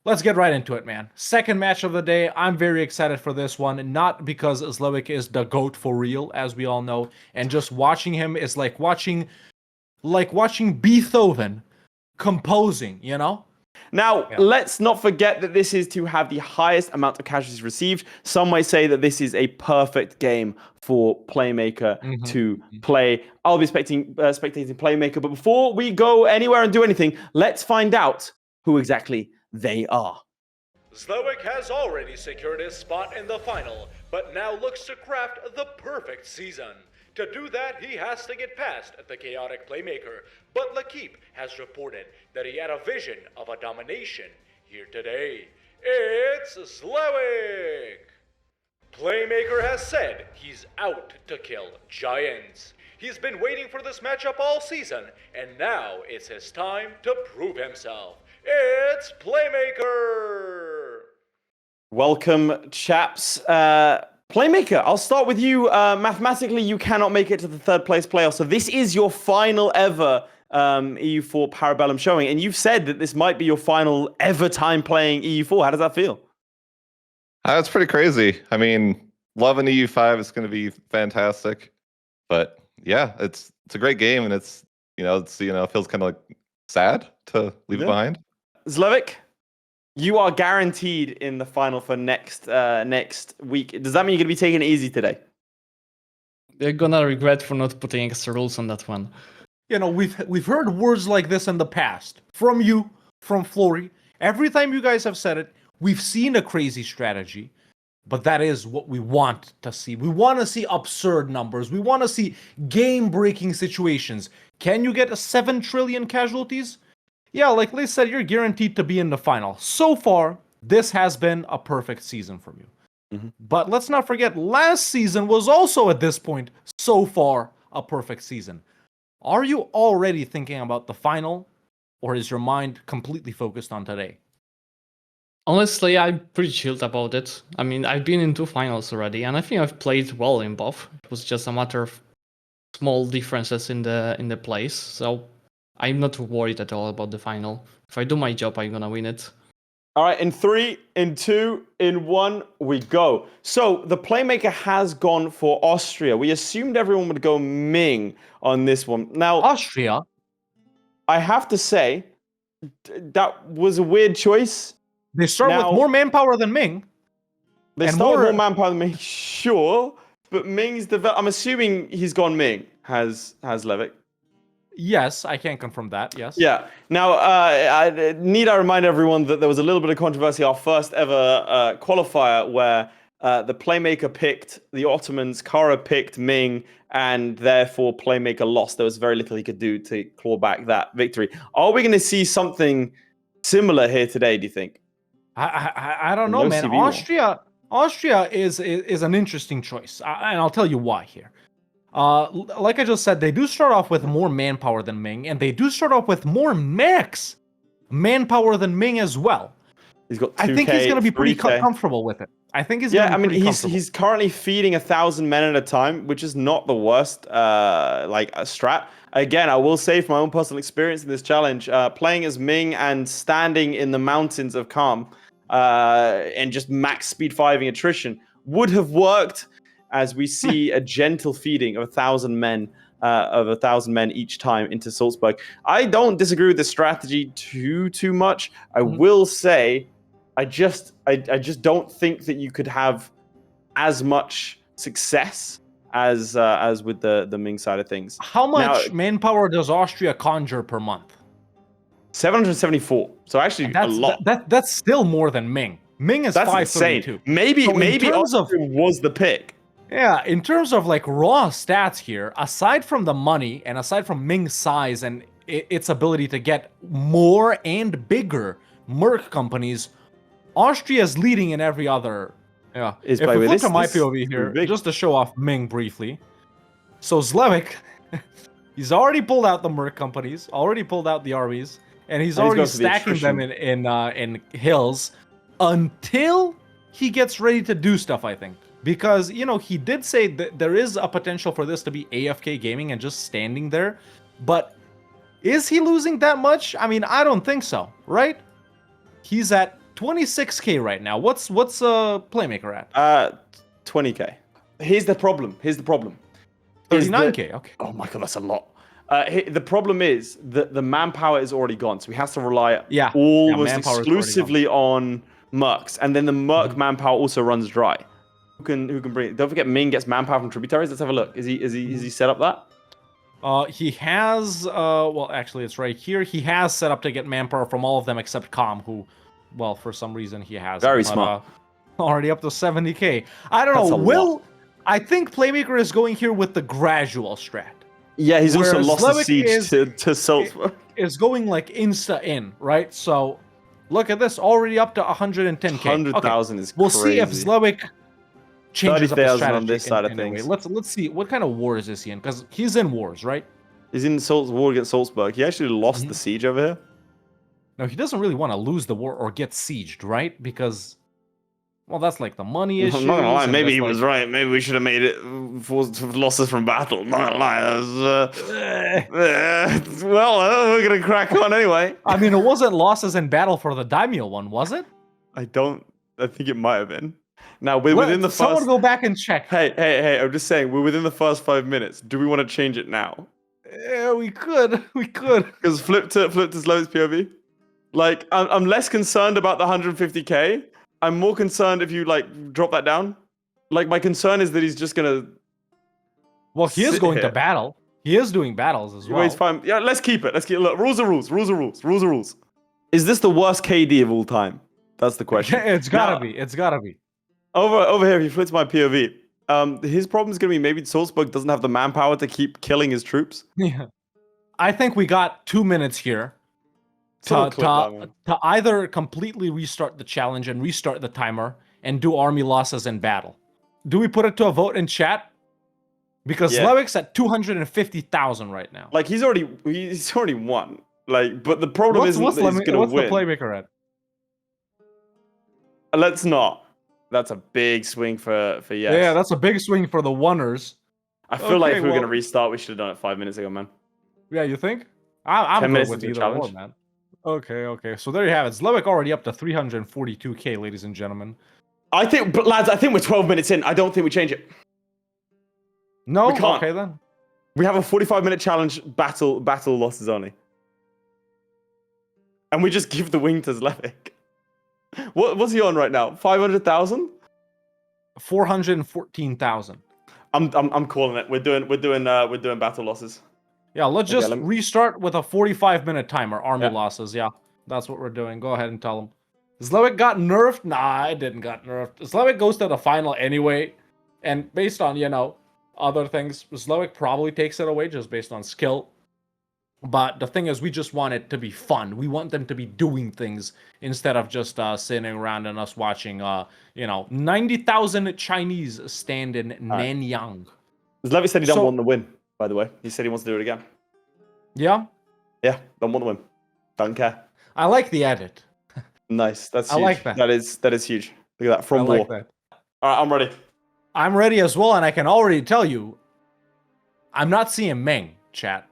let's get right into it, man. Second match of the day. I'm very excited for this one, not because Zlewikk is the GOAT for real, as we all know, and just watching him is like watching Beethoven composing, you know? Now, let's not forget that this is to have the highest amount of casualties received. Some might say that this is a perfect game for Playmaker to play. I'll be spectating Playmaker, but before we go anywhere and do anything, let's find out who exactly they are. Zlewikk has already secured his spot in the final, but now looks to craft the perfect season. To do that, he has to get past the chaotic Playmaker, but Lemoncake has reported that he had a vision of a domination here today. It's Zlewikk! Playmaker has said he's out to kill giants. He's been waiting for this matchup all season, and now it's his time to prove himself. It's Playmaker! Welcome, chaps. Playmaker, I'll start with you. Mathematically, you cannot make it to the third place playoff, so this is your final ever EU4 Para Bellum showing, and you've said that this might be your final ever time playing EU4. How does that feel? That's pretty crazy. I mean, loving EU5 is going to be fantastic, but yeah, it's a great game, and it feels kind of like sad to leave it behind. Zlewikk, you are guaranteed in the final for next week. Does that mean you're going to be taking it easy today? They're gonna regret for not putting extra rules on that one. You know, we've heard words like this in the past from you, from Florry. Every time you guys have said it, we've seen a crazy strategy, but that is what we want to see. We want to see absurd numbers. We want to see game-breaking situations. Can you get 7 trillion casualties? Yeah, like Laith said, you're guaranteed to be in the final. So far, this has been a perfect season from you. But let's not forget, last season was also at this point, so far, a perfect season. Are you already thinking about the final, or is your mind completely focused on today? Honestly, I'm pretty chilled about it. I mean, I've been in 2 finals already, and I think I've played well in both. It was just a matter of small differences in the plays, so I'm not worried at all about the final. If I do my job, I'm gonna win it. All right, in 3, in 2, in 1, we go. So the Playmaker has gone for Austria. We assumed everyone would go Ming on this one. Now, Austria? I have to say, that was a weird choice. They start with more manpower than Ming. They start with more manpower than Ming, sure. But Ming's I'm assuming he's gone Ming, has Zlewikk. Yes, I can confirm that, yes. Yeah. Now, I remind everyone that there was a little bit of controversy, our first ever qualifier, where the Playmaker picked the Ottomans, Kara picked Ming, and therefore Playmaker lost. There was very little he could do to claw back that victory. Are we going to see something similar here today, do you think? I don't know, man. Austria is an interesting choice, and I'll tell you why here. Like I just said, they do start off with more manpower than Ming, and they do start off with more max manpower than Ming as well. He's got 2K, I think he's going to be pretty comfortable with it. I think he's going to be pretty comfortable. He's currently feeding 1,000 men at a time, which is not the worst a strat. Again, I will say from my own personal experience in this challenge, playing as Ming and standing in the mountains of Calm and just max speed 5ing attrition would have worked, as we see a gentle feeding of 1,000 men each time into Salzburg. I don't disagree with this strategy too much. I will say, I just don't think that you could have as much success as with the Ming side of things. How much manpower does Austria conjure per month? 774. So actually a lot. That's still more than Ming. Ming is 532. Insane. Maybe Austria was the pick. Yeah, in terms of like raw stats here, aside from the money and aside from Ming's size and its ability to get more and bigger merc companies, Austria is leading in every other. Yeah, if we flip to my POV here, just to show off Ming briefly. So Zlewikk, he's already pulled out the merc companies, already pulled out the armies, and he's already stacking them in hills until he gets ready to do stuff, I think. Because, you know, he did say that there is a potential for this to be AFK gaming and just standing there. But is he losing that much? I mean, I don't think so, right? He's at 26k right now. What's Playmaker at? 20k. Here's the problem. Is that- 39k. Okay. Oh my god, that's a lot. The problem is that the manpower is already gone, so he has to rely almost manpower is already exclusively on mercs, and then the merc manpower also runs dry. Who can bring it? Don't forget, Ming gets manpower from tributaries. Let's have a look. Is he set up that? He has well, actually it's right here. He has set up to get manpower from all of them except Com, who, well, for some reason he has. Very smart. Already up to 70k. I don't That's know. a lot. I think Playmaker is going here with the gradual strat. Yeah, he's also Whereas lost the Zlewikk siege to Salzburg. Is going like insta in, right? So look at this, already up to 110k. 100,000 is We'll crazy. see if Zlewikk changes up the 30,000 strategy on this side of in a way. things. Let's see what kind of wars is he in, because he's in wars, right? He's in war against Salzburg. He actually lost the siege over here. No, he doesn't really want to lose the war or get sieged, right? Because, well, that's like the money issue. I'm not gonna lie, maybe he was right. Maybe we should have made it for losses from battle. Not gonna lie, that was, we're gonna crack on anyway. I mean, it wasn't losses in battle for the daimyo one, was it? I think it might have been. Now we're within the Someone first. go back and check. Hey! I'm just saying we're within the first 5 minutes. Do we want to change it now? Yeah, we could. Because flip to Zlewick's POV. Like, I'm less concerned about the 150k. I'm more concerned if you like drop that down. Like, my concern is that he's just gonna. Well, he is sit going to here. battle. He is doing battles as well. Wait, fine. Yeah, let's keep it. Look, rules are rules. Rules are rules. Rules are rules. Is this the worst KD of all time? That's the question. It's gotta Now, be. It's gotta be. Over here, if you flip to my POV, his problem is gonna be maybe Salzburg doesn't have the manpower to keep killing his troops. Yeah. I think we got 2 minutes here Don't click that, man. to either completely restart the challenge and restart the timer and do army losses in battle. Do we put it to a vote in chat? Because Yeah. Zlewick's at 250,000 right now. Like he's already won. Like, but the problem isn't that he's gonna what's win. the Playmaker at? Let's not. That's a big swing for yes. Yeah, that's a big swing for the oneers. I feel like okay, if we were well- gonna restart, we should have done it 5 minutes ago, man. Yeah, you think? I'm 10 good minutes with into the either or, challenge. man. Okay. So there you have it. Zlewikk already up to 342k, ladies and gentlemen. But lads, I think we're 12 minutes in. I don't think we change it. No? We can't. Okay, then. We have a 45-minute challenge, battle losses only. And we just give the wing to Zlewikk. What's he on right now? 500,000? 414,000. I'm calling it. We're doing battle losses. Yeah, let's Okay, just let me- restart with a 45-minute timer. Army Yeah. losses, yeah. That's what we're doing. Go ahead and tell them. Zlewikk got nerfed? Nah, it didn't got nerfed. Zlewikk goes to the final anyway. And based on, other things, Zlewikk probably takes it away just based on skill. But the thing is, we just want it to be fun. We want them to be doing things instead of just sitting around and us watching, 90,000 Chinese stand in Nanyang. Zlewikk said he don't So- want the win, by the way. He said he wants to do it again. Yeah, Yeah, don't want to win. Don't care. I like the edit. Nice. That's I huge. like that. That is huge. Look at that. From I war. like that. All right, I'm ready. I'm ready as well, and I can already tell you, I'm not seeing Ming, chat.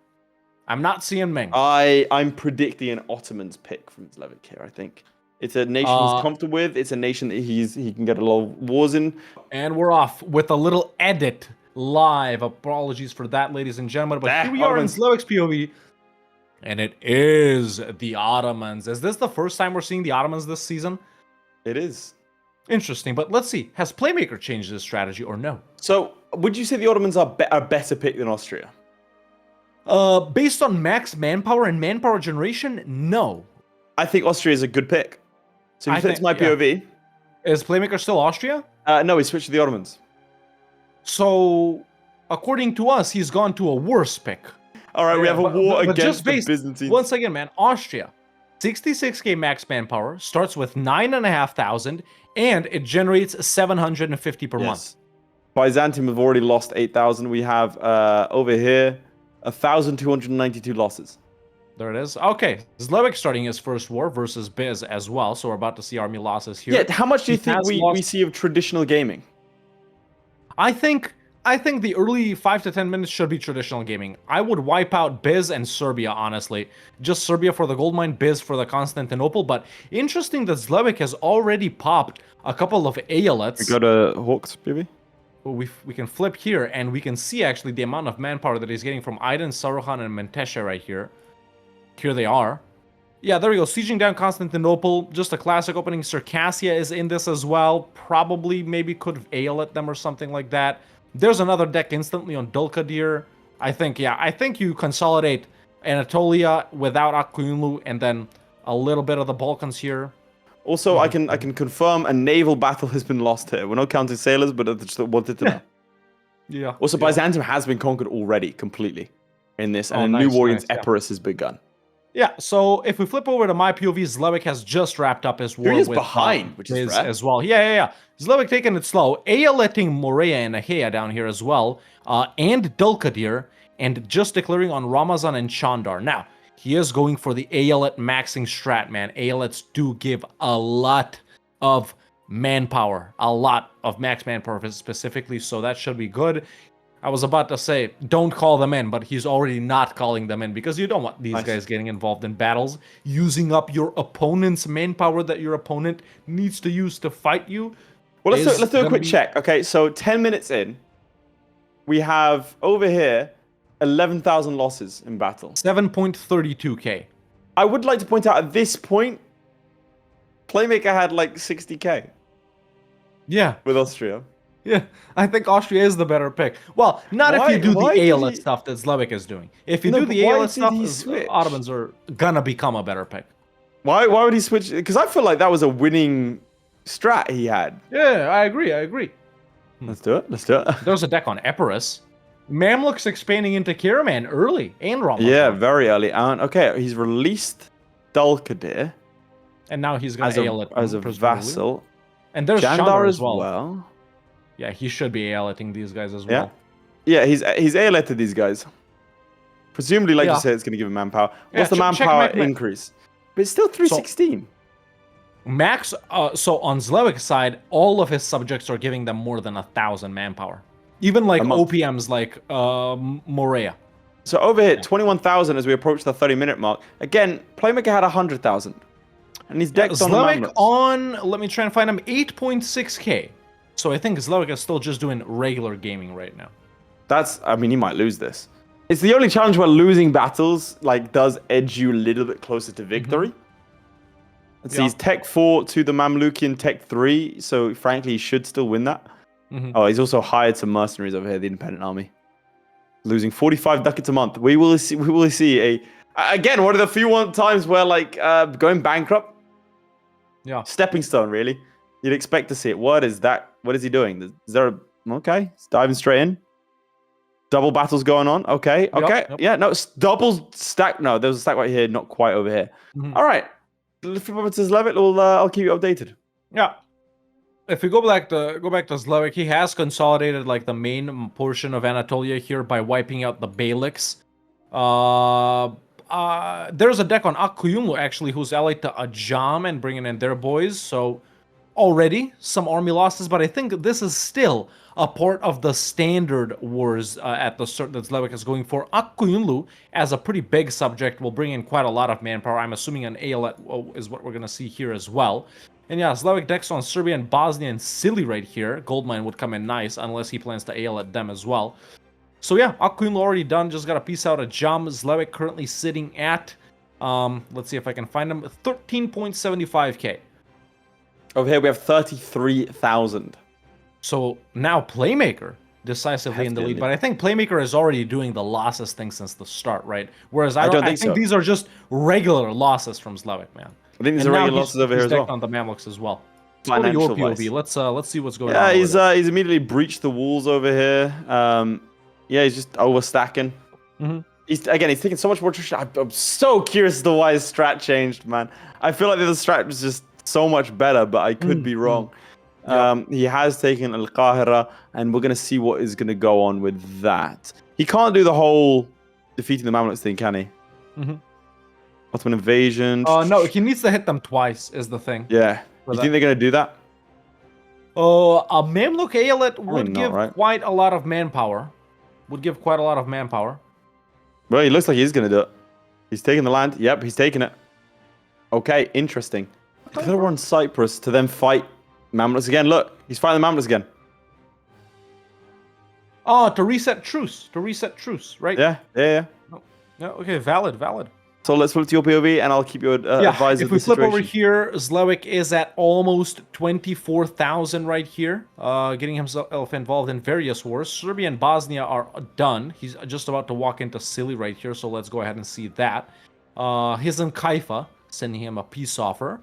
I'm not seeing Ming. I'm predicting an Ottoman's pick from Zlewikk here, I think. It's a nation he's comfortable with. It's a nation that he can get a lot of wars in. And we're off with a little edit live. Apologies for that, ladies and gentlemen. But here we are in Ottomans. Zlewick's POV. And it is the Ottomans. Is this the first time we're seeing the Ottomans this season? It is. Interesting. But let's see. Has Playmaker changed his strategy or no? So, would you say the Ottomans are a better pick than Austria? Based on max manpower and manpower generation, no. I think Austria is a good pick. So, if you flip to my yeah. POV. Is Playmaker still Austria? No, he switched to the Ottomans. So, according to us, he's gone to a worse pick. All right, we Yeah, have a but- war but against just the based- Byzantines. Once again, man, Austria, 66k max manpower, starts with 9,500, and it generates 750 per month. Yes. Byzantium have already lost 8,000. We have over here 1,292 losses. There it is. Okay, Zlewikk starting his first war versus Biz as well, so we're about to see army losses here. Yeah, how much do you He think has we lost- see of traditional gaming? I think I think the early 5 to 10 minutes should be traditional gaming. I would wipe out Biz and Serbia, honestly. Just Serbia for the gold mine, Biz for the Constantinople. But interesting that Zlewikk has already popped a couple of Aelets. We go to Hawks, maybe? We can flip here, and we can see actually the amount of manpower that he's getting from Aydin, Saruhan, and Menteşe right here. Here they are. Yeah, there we go. Sieging down Constantinople. Just a classic opening. Circassia is in this as well. Probably, maybe could have Aelet them or something like that. There's another deck instantly on Dulkadir. I think you consolidate Anatolia without Akuyunlu and then a little bit of the Balkans here. Also, I can confirm a naval battle has been lost here. We're not counting sailors, but I just wanted to know. Yeah. Also, Byzantium has been conquered already, completely, in this, and nice, New Orleans nice, Epirus has begun. Yeah, so if we flip over to my POV, Zlewikk has just wrapped up his war He is with behind, which is Biz rare. as well. Yeah. Zlewikk taking it slow. Aeletting Morea and Ahea down here as well, and Dulkadir, and just declaring on Ramazan and Chandar. Now, he is going for the Aelet maxing strat, man. Aelets do give a lot of manpower, a lot of max manpower specifically, so that should be good. I was about to say, don't call them in, but he's already not calling them in because you don't want these guys getting involved in battles, using up your opponent's manpower that your opponent needs to use to fight you. Well, let's do a quick check. Okay, so 10 minutes in, we have over here 11,000 losses in battle. 7.32k. I would like to point out at this point, Playmaker had like 60k. Yeah. With Austria. Yeah, I think Austria is the better pick. Well, not if you do the Aelet stuff that Zlewikk is doing. If you do the Aelet stuff, Ottomans are gonna become a better pick. Why would he switch? Because I feel like that was a winning strat he had. Yeah, I agree. Let's do it. There's a deck on Epirus. Mamluks expanding into Kiraman early and Ramazan. Yeah, very early. And okay, he's released Dulkadir. And now he's gonna Aelet as a vassal. And there's Chandar as well. Yeah, he should be Aeleting these guys as well. Yeah, he's Aeleted these guys. Presumably, like you said, it's going to give him manpower. What's the manpower increase? But it's still 316. Max, so on Zlewick's side, all of his subjects are giving them more than 1,000 manpower. Even like OPMs like Morea. So over here, 21,000 as we approach the 30-minute mark. Again, Playmaker had 100,000. And he's decked on the Zlewikk on, let me try and find him, 8.6k. So I think Zlewikk is still just doing regular gaming right now. I mean, he might lose this. It's the only challenge where losing battles does edge you a little bit closer to victory. Let's see, he's Tech 4 to the Mamlukian Tech 3, so frankly, he should still win that. Oh, he's also hired some mercenaries over here, the Independent Army. Losing 45 ducats a month. We will see again, one of the few times where going bankrupt. Yeah. Stepping stone, really. You'd expect to see it. What is that? What is he doing? Is there a... Okay, he's diving straight in. Double battles going on. Okay. Yep. Yeah, no, it's double stack. No, there's a stack right here, not quite over here. All right. If it to Zlewikk, I'll keep you updated. Yeah. If we go back to Zlewikk, he has consolidated the main portion of Anatolia here by wiping out the Beyliks. There's a deck on Akuyunlu actually who's allied to Ajam and bringing in their boys, so already some army losses, but I think this is still a part of the standard wars at the start that Zlewikk is going for. Akuyunlu, as a pretty big subject, will bring in quite a lot of manpower. I'm assuming an Aelet is what we're going to see here as well. And yeah, Zlewikk decks on Serbia and Bosnia and Sili right here. Goldmine would come in nice, unless he plans to Aelet them as well. So yeah, Akuyunlu already done, just got to piece out a Jam. Zlewikk currently sitting at, let's see if I can find him, 13.75k. Over here we have 33,000. So now Playmaker decisively in the lead, but I think Playmaker is already doing the losses thing since the start, right? Whereas I think these are just regular losses from Zlewikk, man. I think these are regular losses over here as well. On the Mamluks as well. Financial POV. Let's see what's going on. Yeah, he's immediately breached the walls over here. Yeah, he's just overstacking. He's taking so much more attrition. I'm so curious as to why his strat changed, man. I feel like the other strat was just so much better, but I could be wrong. He has taken Al-Qahira, and we're going to see what is going to go on with that. He can't do the whole defeating the Mamluks thing, can he? Ottoman invasion. No, he needs to hit them twice, is the thing. Yeah. You think they're going to do that? A Mamluk Aeolate would Probably not, give right? quite a lot of manpower. Would give quite a lot of manpower. Well, he looks like he's going to do it. He's taking the land. Yep, he's taking it. Okay, interesting. Declare war on Cyprus to then fight Mamluks again. Look, he's fighting the Mamluks again. Oh, to reset truce. To reset truce, right? Yeah. Yeah, okay, valid. So let's flip to your POV, and I'll keep you advised if of we the flip situation. over here, Zlewikk is at almost 24,000 right here, getting himself involved in various wars. Serbia and Bosnia are done. He's just about to walk into Sili right here, so let's go ahead and see that. His and Kaifa sending him a peace offer.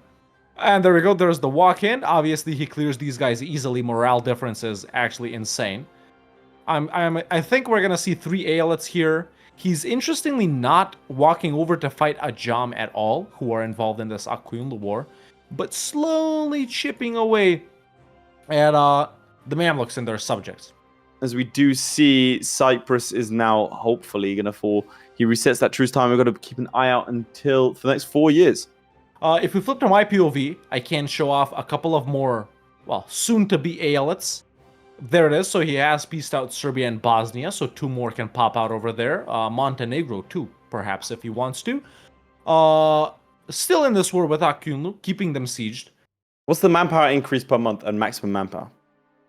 And there we go, there's the walk-in. Obviously, he clears these guys easily. Morale difference is actually insane. I think we're gonna see 3 Aeolates here. He's interestingly not walking over to fight Ajam at all, who are involved in this Aquinlu war, but slowly chipping away at the Mamluks and their subjects. As we do see, Cyprus is now hopefully going to fall. He resets that truce time. We've got to keep an eye out for the next 4 years. If we flip to my POV, I can show off a couple of more, well, soon-to-be Aeolates. There it is. So he has pieced out Serbia and Bosnia, so 2 more can pop out over there. Montenegro too, perhaps, if he wants to. Still in this war with Akunlu, keeping them sieged. What's the manpower increase per month and maximum manpower?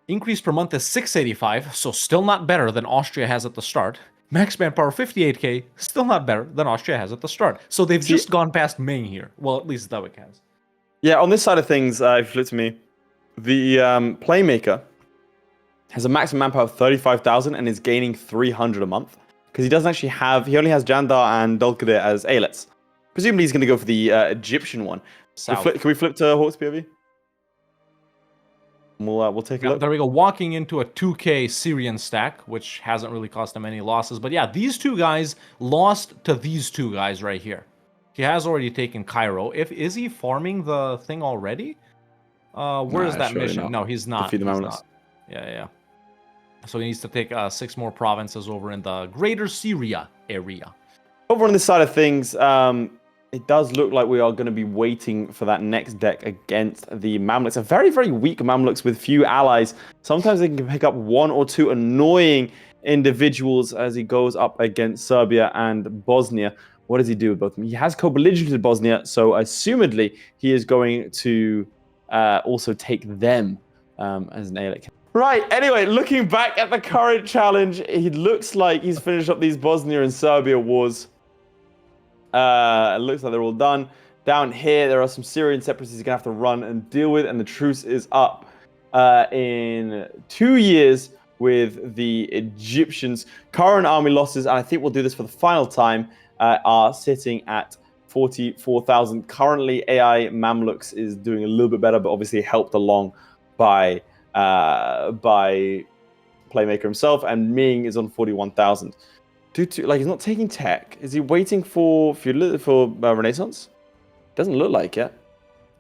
Increase per month is 685, so still not better than Austria has at the start. Max manpower 58k, still not better than Austria has at the start. So they've just gone past Ming here. Well, at least Zlewikk has. Yeah, on this side of things, if you flip to me, the Playmaker has a maximum manpower of 35,000 and is gaining 300 a month. Because he doesn't actually have, he only has Jandar and Dulkadir as Aelets. Presumably he's going to go for the Egyptian one. Can we flip to Hawk's POV? We'll take a look. There we go, walking into a 2k Syrian stack, which hasn't really cost him any losses. But yeah, these 2 guys lost to these 2 guys right here. He has already taken Cairo. Is he farming the thing already? Where is that mission? Not. No, he's not. Defeat the Mamluks. Yeah. So he needs to take 6 more provinces over in the greater Syria area. Over on this side of things, it does look like we are going to be waiting for that next deck against the Mamluks. A very, very weak Mamluks with few allies. Sometimes they can pick up 1 or 2 annoying individuals as he goes up against Serbia and Bosnia. What does he do with both of them? He has co-belligerented Bosnia, so assumedly he is going to also take them as an Aeolic. Right, anyway, looking back at the current challenge, it looks like he's finished up these Bosnia and Serbia wars. It looks like they're all done. Down here, there are some Syrian separatists he's going to have to run and deal with, and the truce is up in 2 years with the Egyptians. Current army losses, and I think we'll do this for the final time, are sitting at 44,000. Currently, AI Mamluks is doing a little bit better, but obviously helped along by Playmaker himself, and Ming is on 41,000. Like, he's not taking tech. Is he waiting for Renaissance? Doesn't look like it.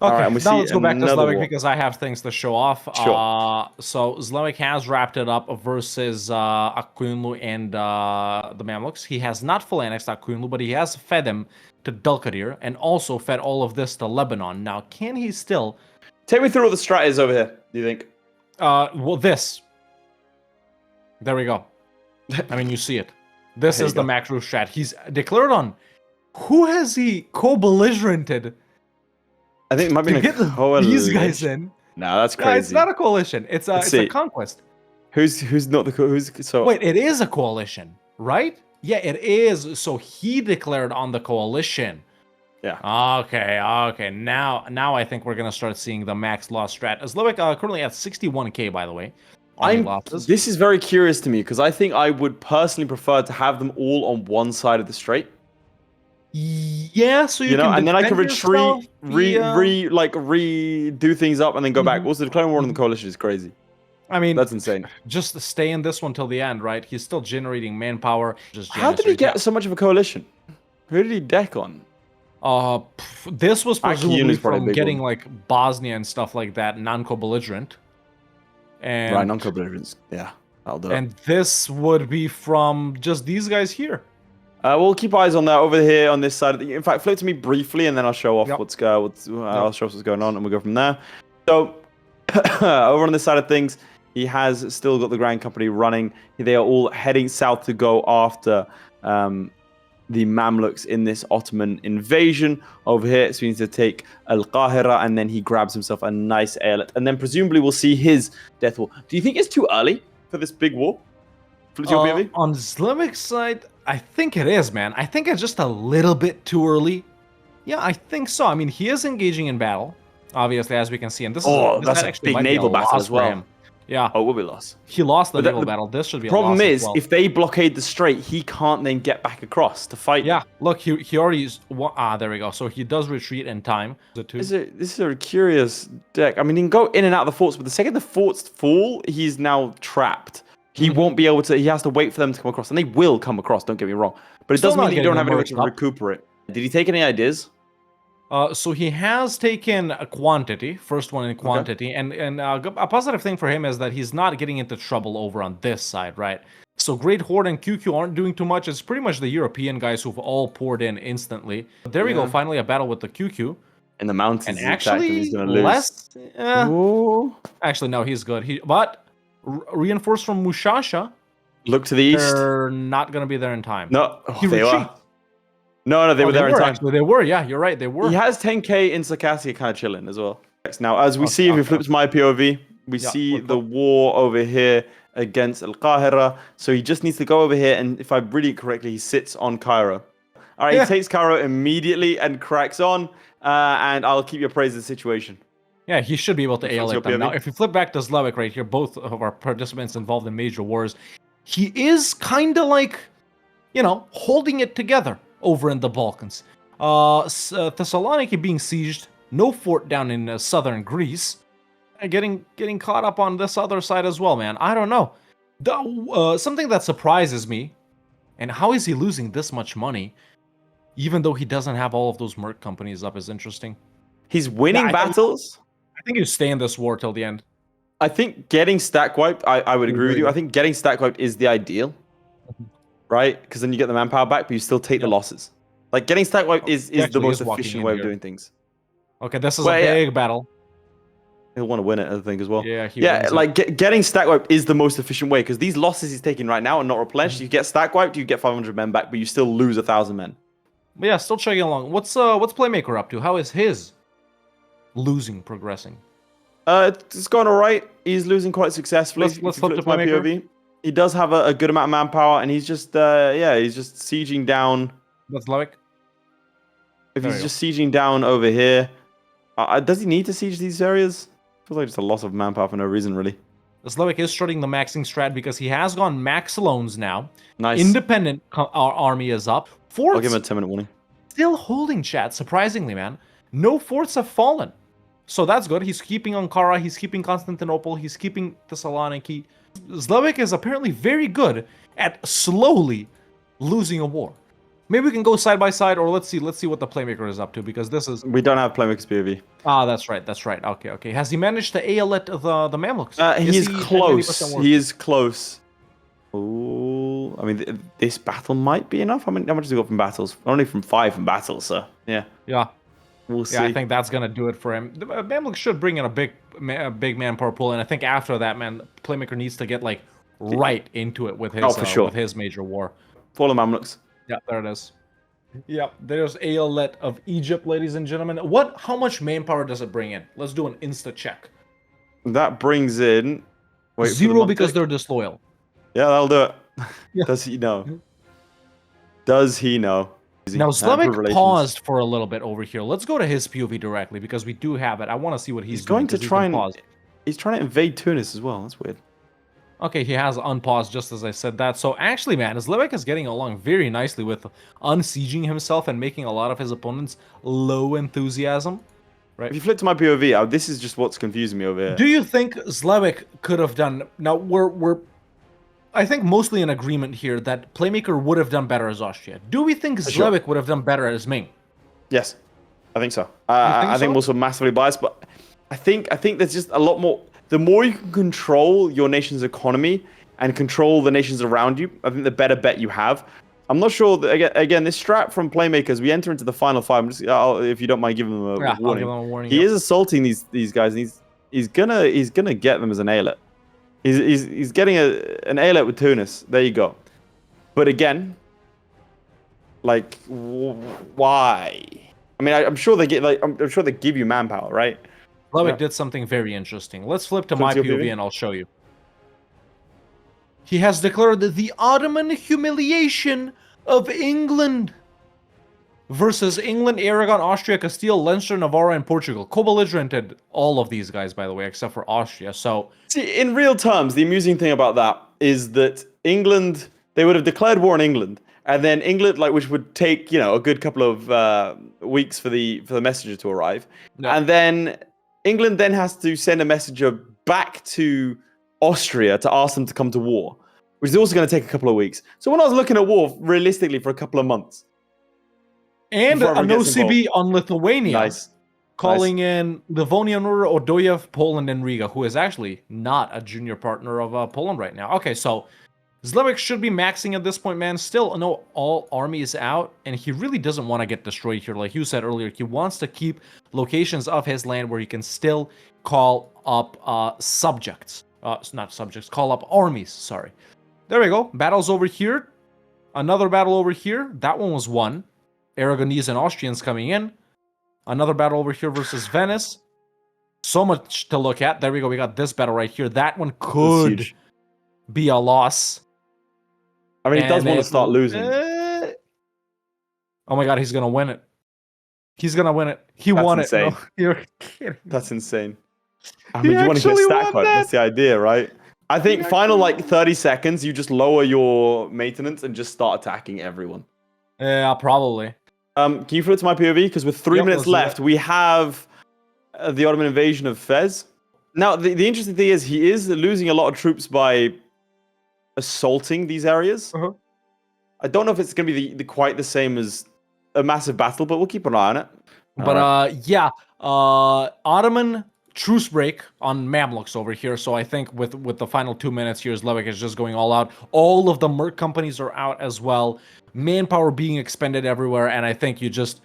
Okay, right, now let's go back to Zlewikk war. because I have things to show off. Sure. So Zlewikk has wrapped it up versus Akunlu and the Mamluks. He has not full annexed Akunlu, but he has fed him to Dulkadir and also fed all of this to Lebanon. Now, can he still... Take me through what the strat is over here, do you think? Well, this. There we go. I mean, you see it. This is the macro strat. He's declared on. Who has he co-belligerented? I think it might be to get these guys in. No, that's crazy. No, it's not a coalition. It's a conquest. Who's not the who's so? Wait, it is a coalition, right? Yeah, it is. So he declared on the coalition. Yeah. Okay. Now I think we're gonna start seeing the max loss strat. Zlewikk currently at 61k, by the way. This is very curious to me because I think I would personally prefer to have them all on one side of the strait. Yeah, so you know, can and then I can defend retreat, redo things up and then go back. Also, declaring war on the coalition is crazy. I mean, that's insane. Just stay in this one till the end, right? He's still generating manpower. How did he get so much of a coalition? Who did he deck on? This was presumably from getting one. like Bosnia and stuff like that, non-co-belligerent. And right, non-co-belligerents. Yeah, that'll do it. And this would be from just these guys here. We'll keep eyes on that over here on this side. In fact, flip to me briefly, and then I'll show off what's going on, and we'll go from there. So, Over on this side of things, he has still got the Grand Company running. They are all heading south to go after the Mamluks in this Ottoman invasion. Over here, so he needs to take Al-Qahira, and then he grabs himself a nice airlet. And then presumably we'll see his death war. Do you think it's too early for this big war? On Zlewick's side, I think it is, man. I think it's just a little bit too early. Yeah, I think so. I mean, he is engaging in battle, obviously, as we can see. And this that's a big naval battle as well. Yeah. Oh, it will be lost. He lost the naval battle. This should be a loss problem is, as well. if they blockade the strait, he can't then get back across to fight. Yeah, look, he already used... there we go. So he does retreat in time. This is a curious deck. I mean, he can go in and out of the forts, but the second the forts fall, he's now trapped. He won't be able to... He has to wait for them to come across. And they will come across, don't get me wrong. But it doesn't mean that you don't have anywhere to recuperate. Did he take any ideas? So he has taken a quantity, first one in quantity, and a positive thing for him is that he's not getting into trouble over on this side, right? So Great Horde and QQ aren't doing too much. It's pretty much the European guys who've all poured in instantly. But there we go, finally a battle with the QQ. In the mountains, and actually he's gonna lose. less. Actually, no, he's good. But reinforced from Mushasha. Look to the east. They're not gonna be there in time. No, they were. No, they were there in time. Actually, they were, yeah, you're right, they were. He has 10k in Circassia kind of chilling as well. Now, as we see, if we flip to my POV, we see the war over here against Al-Qahira. So he just needs to go over here, and if I read it correctly, he sits on Cairo. All right, he takes Cairo immediately and cracks on, and I'll keep you appraised of the situation. Yeah, he should be able to alienate them. Now, if we flip back to Zlewikk right here, both of our participants involved in major wars, he is kind of like, you know, holding it together over in the Balkans. Thessaloniki being sieged, no fort down in southern Greece, getting caught up on this other side as well, man. I don't know. Something that surprises me, and how is he losing this much money, even though he doesn't have all of those merc companies up, is interesting. He's winning battles. I think you stay in this war till the end. I think getting stack wiped, I would agree with you. I think getting stack wiped is the ideal. Right? Because then you get the manpower back, but you still take the losses. Like, getting stack wiped is the most efficient way of doing things. Okay, this is a big battle. He'll want to win it, I think, as well. Yeah, like, getting stack wiped is the most efficient way, because these losses he's taking right now are not replenished. You get stack wiped, you get 500 men back, but you still lose 1,000 men. But yeah, still chugging along. What's Playmaker up to? How is his losing progressing? It's going all right. He's losing quite successfully. Let's flip to my POV. He does have a good amount of manpower, and he's just he's just sieging down. That's Zlewikk. If he's just sieging down over here, does he need to siege these areas? Feels like just a loss of manpower for no reason, really. Zlewikk is strutting the maxing strat because he has gone max loans now. Nice. Independent army is up. Forts I'll give him a 10-minute warning. Still holding, chat, surprisingly, man. No forts have fallen. So that's good. He's keeping Ankara, he's keeping Constantinople, he's keeping Thessaloniki. Zlewikk is apparently very good at slowly losing a war. Maybe we can go side by side, or let's see what the Playmaker is up to, because this is... We don't have Playmaker's POV. Ah, that's right. Okay. Has he managed to alet the Mamluks? He's close. He is close. Ooh, I mean, this battle might be enough. How much does he got from battles? Only from 5 from battles, so yeah. Yeah. We'll see. Yeah, I think that's gonna do it for him. The Mamluk should bring in a big manpower pool, and I think after that, man, Playmaker needs to get like right into it with his with his major war. Fallen Mamluks. Yeah, there it is. Yep, there's Aeolet of Egypt, ladies and gentlemen. How much manpower does it bring in? Let's do an insta check. That brings in 0 because they're disloyal. Yeah, that'll do it. Yeah. Does he know? Does he know? Now, Zlewikk paused for a little bit over here. Let's go to his POV directly, because we do have it. I want to see what he's doing. Going to try and... He's trying to invade Tunis as well. That's weird. Okay, he has unpaused just as I said that. So actually, man, Zlewikk is getting along very nicely with unsieging himself and making a lot of his opponents low enthusiasm. Right. If you flip to my POV, this is just what's confusing me over here. Do you think Zlewikk could have done... Now, we're I think mostly in agreement here that Playmaker would have done better as Austria. Do we think Zlewikk would have done better as Ming? Yes, I think so. I think I'm also massively biased, but I think there's just a lot more... The more you can control your nation's economy and control the nations around you, I think the better bet you have. I'm not sure that, again, this strat from Playmakers, we enter into the final 5. If you don't mind giving them a warning. I'll give them a warning. He is assaulting these guys, and he's gonna get them as an A-let. He's getting an A-let with Tunis. There you go. But again, like, why? I mean, I'm sure they get I'm sure they give you manpower, right? Zlewikk did something very interesting. Let's flip to Flip my to your POV POV? and I'll show you. He has declared the Ottoman humiliation of England versus England, Aragon, Austria, Castile, Leinster, Navarra, and Portugal. Co-belligerented all of these guys, by the way, except for Austria. So, See, in real terms, the amusing thing about that is that England, they would have declared war on England, and then England, like, which would take, you know, a good couple of weeks for the messenger to arrive, and then England then has to send a messenger back to Austria to ask them to come to war, which is also going to take a couple of weeks. So when I was looking at war, realistically, for a couple of months. and Before an everyone gets OCB on Lithuania. Nice. Calling in Livonia, Odoyev, Poland, and Riga, who is actually not a junior partner of Poland right now. Okay, so Zlewikk should be maxing at this point, man. Still, no, all army is out, and he really doesn't want to get destroyed here. Like you said earlier, he wants to keep locations of his land where he can still call up subjects. Not subjects, call up armies, sorry. There we go. Battles over here. Another battle over here. That one was won. Aragonese and Austrians coming in. Another battle over here versus Venice. So much to look at. There we go. We got this battle right here. That one could huge. be a loss. I mean, he does And want to it- start losing. Oh my god, he's gonna win it. He's gonna win it. He That's won insane. it. No, you're kidding. That's insane. I He mean, you want to get actually stack won wipe. that. That's the idea, right? I think final like 30 seconds, you just lower your maintenance and just start attacking everyone. Yeah, probably. Can you flip to my POV? Because with 3 Yep, minutes let's do left, that. we have the Ottoman invasion of Fez. Now, the interesting thing is he is losing a lot of troops by assaulting these areas. Uh-huh. I don't know if it's going to be quite the same as a massive battle, but we'll keep an eye on it. But yeah, Ottoman truce break on Mamluks over here. So I think with the final 2 minutes here, Zlewikk is just going all out. All of the merc companies are out as well. Manpower being expended everywhere, and I think you just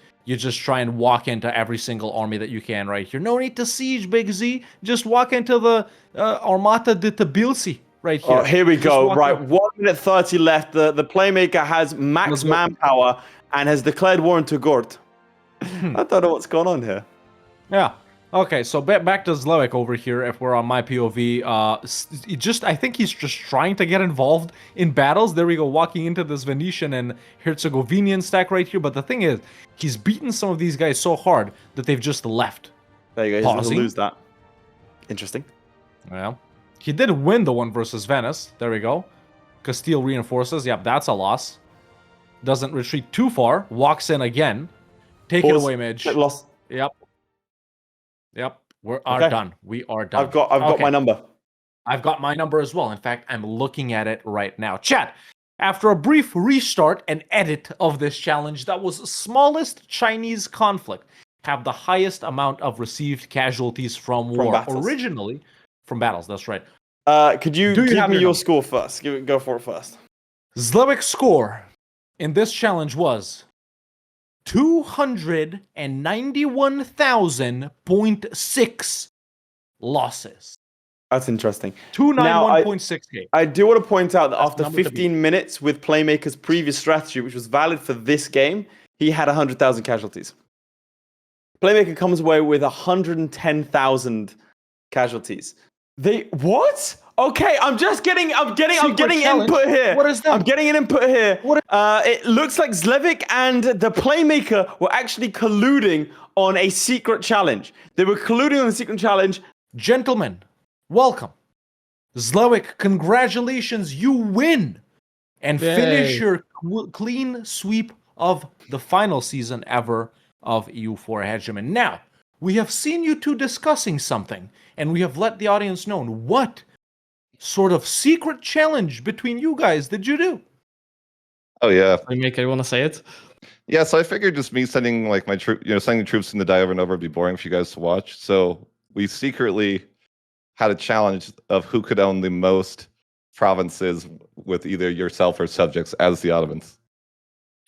try and walk into every single army that you can right here. No need to siege, Big Z. Just walk into the Armata de Tbilisi right here. Oh, here we Just go. walk Right, in. 1 minute 30 left. The Playmaker has Let's max go. manpower and has declared war on Tugort. I don't know what's going on here. Yeah. Okay, so back to Zlewikk over here. If we're on my POV, I think he's just trying to get involved in battles. There we go, walking into this Venetian and Herzegovinian stack right here. But the thing is, he's beaten some of these guys so hard that they've just left. There you go. He's going Pausing. to lose that. Interesting. Well, he did win the one versus Venice. There we go. Castile reinforces. Yep, that's a loss. Doesn't retreat too far. Walks in again. Take it Pause. away, Midge. Lost. Yep. We are Okay. done. We are done. I've got Okay. my number. I've got my number as well. In fact, I'm looking at it right now. Chat, after a brief restart and edit of this challenge, that was smallest Chinese conflict, have the highest amount of received casualties from war. battles. Originally, from battles, that's right. Could you Do you give have me your your number? score first? Go for it first. Zlewick's score in this challenge was 291,000.6 losses. That's interesting. 291.6k. I do want to point out that That's after the number to beat. 15 minutes with Playmaker's previous strategy, which was valid for this game, he had 100,000 casualties. Playmaker comes away with 110,000 casualties. What? Okay, I'm getting challenge? input here. What is that? I'm getting an input here. What It looks like Zlewikk and the Playmaker were actually colluding on a secret challenge. They were colluding on a secret challenge. Gentlemen, welcome. Zlewikk, congratulations, you win. And finish Yay. your clean sweep of the final season ever of EU4 Hegemon. Now, we have seen you two discussing something, and we have let the audience know what sort of secret challenge between you guys did you do? Oh yeah, Playmaker, you want to say it? yeah. So I figured just me sending like my sending troops in to die over and over would be boring for you guys to watch. So we secretly had a challenge of who could own the most provinces with either yourself or subjects as the Ottomans.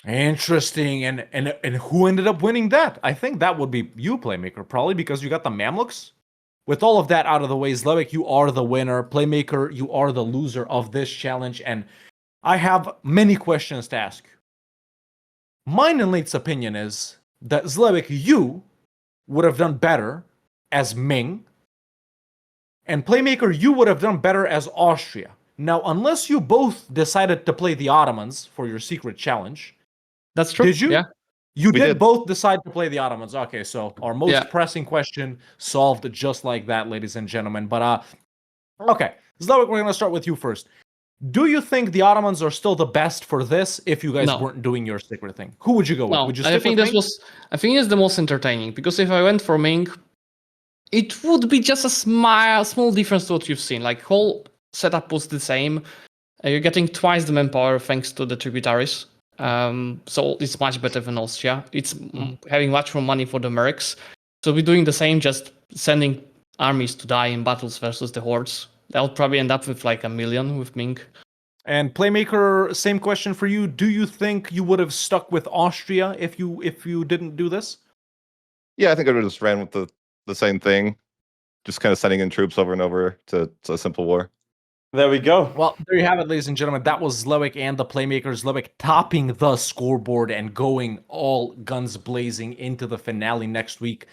Interesting. And who ended up winning that? I think that would be you, Playmaker, probably because you got the Mamluks. with all of that out of the way, Zlewikk, you are the winner. Playmaker, you are the loser of this challenge. And I have many questions to ask you. Mine and Laith's opinion is that Zlewikk, you would have done better as Ming. And Playmaker, you would have done better as Austria. Now, unless you both decided to play the Ottomans for your secret challenge. That's true. Did you? Yeah. You We did did. both decide to play the Ottomans. Okay, so our most Yeah. pressing question solved just like that, ladies and gentlemen. But okay, Zlewikk, we're gonna start with you first. Do you think the Ottomans are still the best for this if you guys No. weren't doing your secret thing? Who would you go with? No, Would you I stick think with this Ming? was. I think it's the most entertaining because if I went for Ming, it would be just a small difference to what you've seen. Like whole setup was the same. You're getting twice the manpower thanks to the tributaries. So it's much better than Austria. It's having much more money for the mercs. So we're doing the same, just sending armies to die in battles versus the hordes. That would probably end up with like 1 million with Ming. And Playmaker, same question for you. Do you think you would have stuck with Austria if you didn't do this? Yeah, I think I would have just ran with the same thing, just kind of sending in troops over and over to a simple war. There we go. Well, there you have it, ladies and gentlemen. That was Zlewikk and the Playmakers. Zlewikk topping the scoreboard and going all guns blazing into the finale next week.